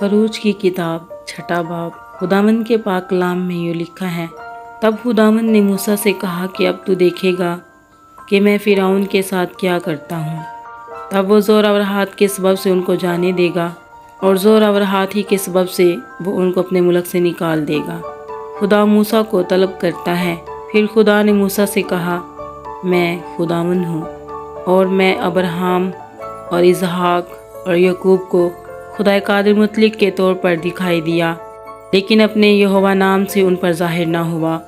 خروج کی کتاب چھٹا باب۔ خداوند کے پاک کلام میں یوں لکھا ہے، تب خداوند نے موسیٰ سے کہا کہ اب تو دیکھے گا کہ میں فرعون کے ساتھ کیا کرتا ہوں۔ تب وہ زور اور ہاتھ کے سبب سے ان کو جانے دے گا، اور زور اور ہاتھ ہی کے سبب سے وہ ان کو اپنے ملک سے نکال دے گا۔ خدا موسیٰ کو طلب کرتا ہے۔ پھر خدا نے موسیٰ سے کہا، میں خداوند ہوں، اور میں ابراہیم اور اسحاق اور یعقوب کو خدا قادر مطلق کے طور پر دکھائی دیا، لیکن اپنے یہوہ نام سے ان پر ظاہر نہ ہوا۔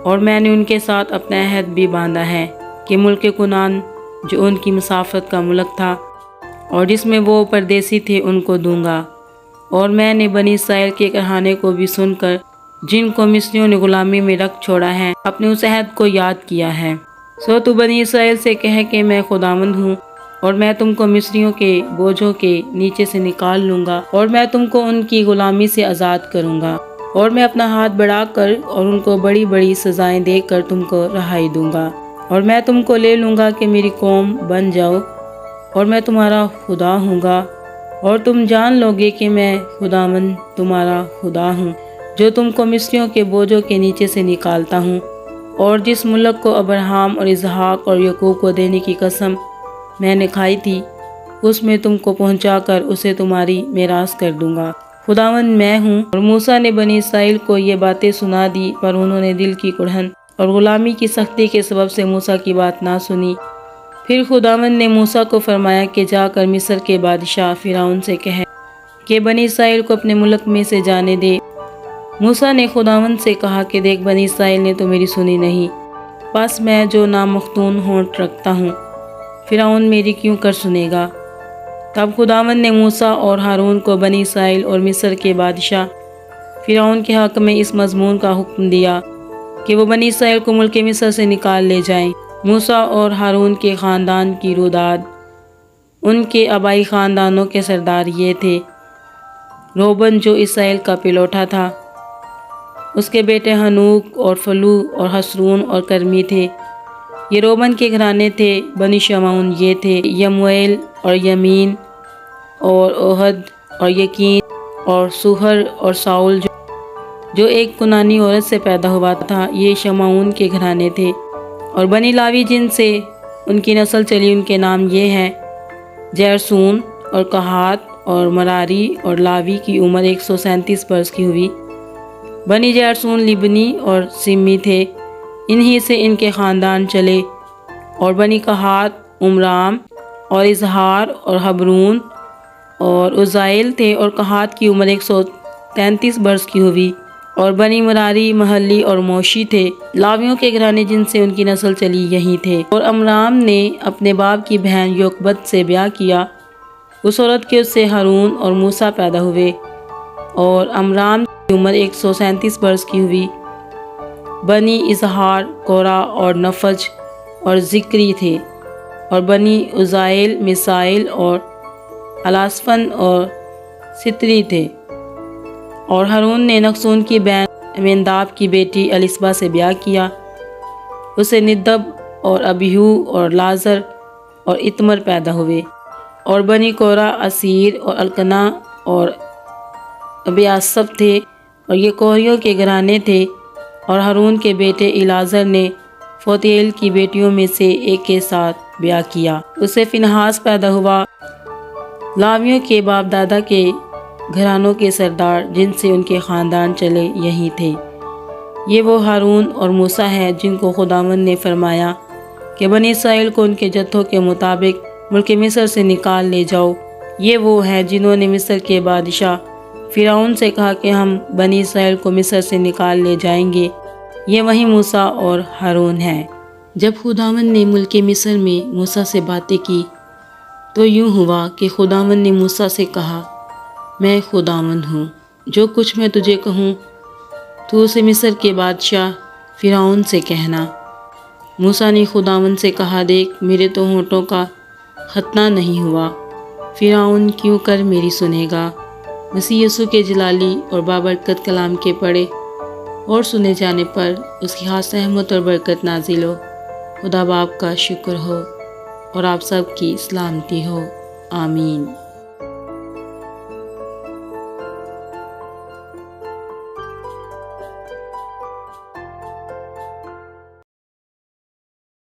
اور میں نے ان کے ساتھ اپنا عہد بھی باندھا ہے کہ ملک کنعان جو ان کی مسافت کا ملک تھا اور جس میں وہ پردیسی تھے ان کو دوں گا۔ اور میں نے بنی اسرائیل کے کہانے کو بھی سن کر جن کو مصریوں نے غلامی میں رکھ چھوڑا ہے اپنے اس عہد کو یاد کیا ہے۔ سو تو بنی اسرائیل سے کہے کہ میں خداوند ہوں، اور میں تم کو مصریوں کے بوجھوں کے نیچے سے نکال لوں گا، اور میں تم کو ان کی غلامی سے آزاد کروں گا، اور میں اپنا ہاتھ بڑھا کر اور ان کو بڑی بڑی سزائیں دے کر تم کو رہائی دوں گا، اور میں تم کو لے لوں گا کہ میری قوم بن جاؤ، اور میں تمہارا خدا ہوں گا، اور تم جان لو گے کہ میں خداوند تمہارا خدا ہوں، جو تم کو مصریوں کے بوجھوں کے نیچے سے نکالتا ہوں، اور جس ملک کو ابراہیم اور اسحاق اور یعقوب کو دینے کی قسم میں نے کھائی تھی، اس میں تم کو پہنچا کر اسے تمہاری میراث کر دوں گا۔ خداوند میں ہوں۔ اور موسیٰ نے بنی اسرائیل کو یہ باتیں سنا دی، پر انہوں نے دل کی کڑھن اور غلامی کی سختی کے سبب سے موسیٰ کی بات نہ سنی۔ پھر خداوند نے موسیٰ کو فرمایا کہ جا کر مصر کے بادشاہ فرعون سے کہے کہ بنی اسرائیل کو اپنے ملک میں سے جانے دے۔ موسیٰ نے خداوند سے کہا کہ دیکھ، بنی اسرائیل نے تو میری سنی نہیں، پس میں جو نامختون ہونٹ رکھتا ہوں، فرعون میری کیوں کر سنے گا؟ تب خداوند نے موسیٰ اور ہارون کو بنی اسرائیل اور مصر کے بادشاہ فرعون کے حق میں اس مضمون کا حکم دیا کہ وہ بنی اسرائیل کو ملک مصر سے نکال لے جائیں۔ موسیٰ اور ہارون کے خاندان کی روداد ان کے آبائی خاندانوں کے سردار یہ تھے: روبن جو اسرائیل کا پلوٹا تھا، اس کے بیٹے ہنوک اور فلو اور حسرون اور کرمی تھے، یہ روبن کے گھرانے تھے۔ بنی شمعون یہ تھے: یمویل اور یمین اور اوہد اور یقین اور سوہر اور ساؤل جو ایک کنانی عورت سے پیدا ہوا تھا، یہ شمعون کے گھرانے تھے۔ اور بنی لاوی جن سے ان کی نسل چلی، ان کے نام یہ ہیں: جیرسون اور کہات اور مراری۔ اور لاوی کی عمر 137 برس کی ہوئی۔ بنی جیرسون لبنی اور سمی تھے، انہی سے ان کے خاندان چلے۔ اور بنی کہات عمرام اور اظہار اور حبرون اور عزائل تھے، اور کہات کی عمر 133 برس کی ہوئی۔ اور بنی مراری محلی اور موشی تھے۔ لاویوں کے گھرانے جن سے ان کی نسل چلی یہی تھے۔ اور عمرام نے اپنے باپ کی بہن یوکبت سے بیاہ کیا، اس عورت کے اس سے ہارون اور موسیٰ پیدا ہوئے۔ اور عمرام کی عمر 137 برس کی ہوئی۔ بنی اظہار کورا اور نفج اور ذکری تھے۔ اور بنی عزائل مسائل اور الاصفن اور ستری تھے۔ اور ہارون نے نقصون کی بہن امیناداب کی بیٹی الیصبا سے بیاہ کیا، اسے ندب اور ابیہو اور لازر اور اتمر پیدا ہوئے۔ اور بنی کورا اسیر اور الکنا اور ابیاسب تھے، اور یہ کوریوں کے گھرانے تھے۔ اور ہارون کے بیٹے العازر نے فوتیل کی بیٹیوں میں سے ایک کے ساتھ بیاہ کیا، اسے فنہاس پیدا ہوا۔ لاویوں کے باپ دادا کے گھرانوں کے سردار جن سے ان کے خاندان چلے یہی تھے۔ یہ وہ ہارون اور موسیٰ ہیں جن کو خداوند نے فرمایا کہ بنی اسرائیل کو ان کے جتھوں کے مطابق ملک مصر سے نکال لے جاؤ۔ یہ وہ ہیں جنہوں نے مصر کے بادشاہ فرعون سے کہا کہ ہم بنی اسرائیل کو مصر سے نکال لے جائیں گے۔ یہ وہی موسیٰ اور ہارون ہیں۔ جب خداوند نے ملک مصر میں موسیٰ سے باتیں کی تو یوں ہوا کہ خداوند نے موسیٰ سے کہا، میں خداوند ہوں، جو کچھ میں تجھے کہوں تو اسے مصر کے بادشاہ فرعون سے کہنا۔ موسیٰ نے خداوند سے کہا، دیکھ، میرے تو ہونٹوں کا ختنہ نہیں ہوا، فرعون کیوں کر میری سنے گا؟ مسیح یسوع کے جلالی اور بابرکت کلام کے پڑھے اور سنے جانے پر اس کی خاص رحمت اور برکت نازل ہو۔ خدا باپ کا شکر ہو اور آپ سب کی سلامتی ہو، آمین۔